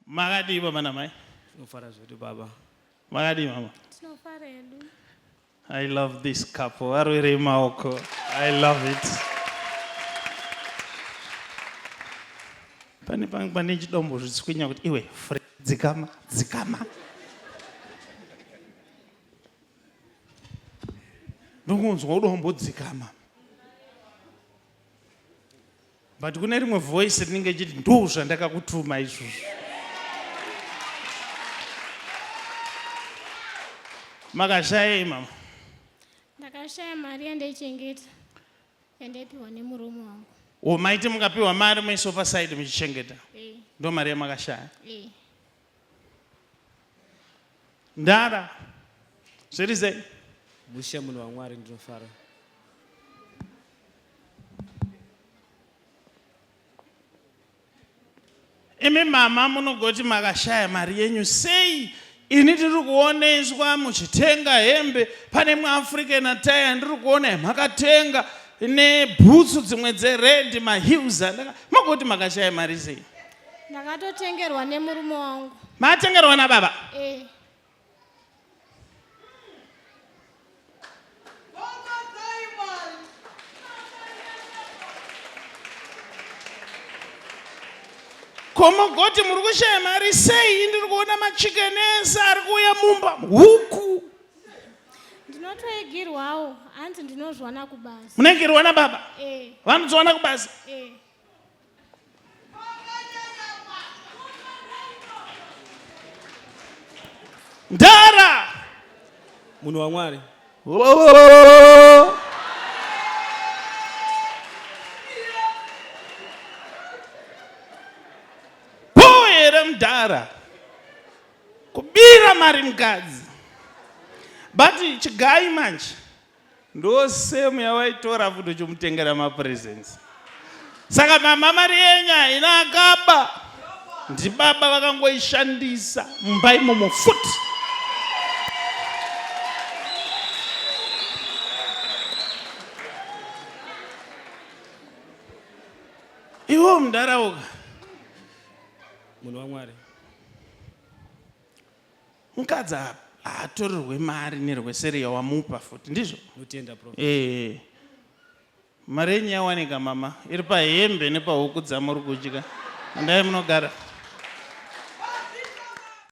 Makadi baba na mai. Tinofara zvote baba. Makadi mama. Tinofara hedu. I love this couple. Arwere maoko. I love it. Pane chidombo zviswinya kuti iwe free dzikama. Ndongonzwa udombo dzikama. But kune rimwe voice rinenge chiti ndo zvandakakutuma izvozvo. Makashaya mama. Ndakashaya mari yandaichengeta yandaipiwa nemurume wangu. Maiti mukapiwa mari muiso paside muchichengeta. Ndo mari yamakashaya. Ndara. Zvirize. Mushe munhu waMwari ndinofara. Imi mama munogoti makashaya mari yenyu sei? Ini tiri kuoneswa muchitenga hembe pane muAfrican attire ndiri kuona makatenga nebhutsu dzimwe dzered maheels magoti makashaya mari sei? Ndakatotengerwa nemurume wangu. Matengerwa nababa? Komogoti muri kushaya mari sei? Ndiri kuona machikenesa ari kuuya mumba huku. Ndinotoegirwawo hanzi ndinozwana kubasa. Munegirwa nababa? Vanozwana kubasa? Ndara Munhu waMwari. Mdara kubira mari mukadzi but chigai manje ndo same yawaitora futi chomutengera mapresents. Saka mama mari yenya ina akaba ndi baba vakangoishandisa mumba imomo futi. Iwo mdara uka Munhu waMwari. Mukadzi haatorerwe mari nerweseri yawamupa futi ndizvo? Notenda prof. Mari yenyu yawanika mama iri pahembe nepahuku dzamuri kudya. Andai munogara.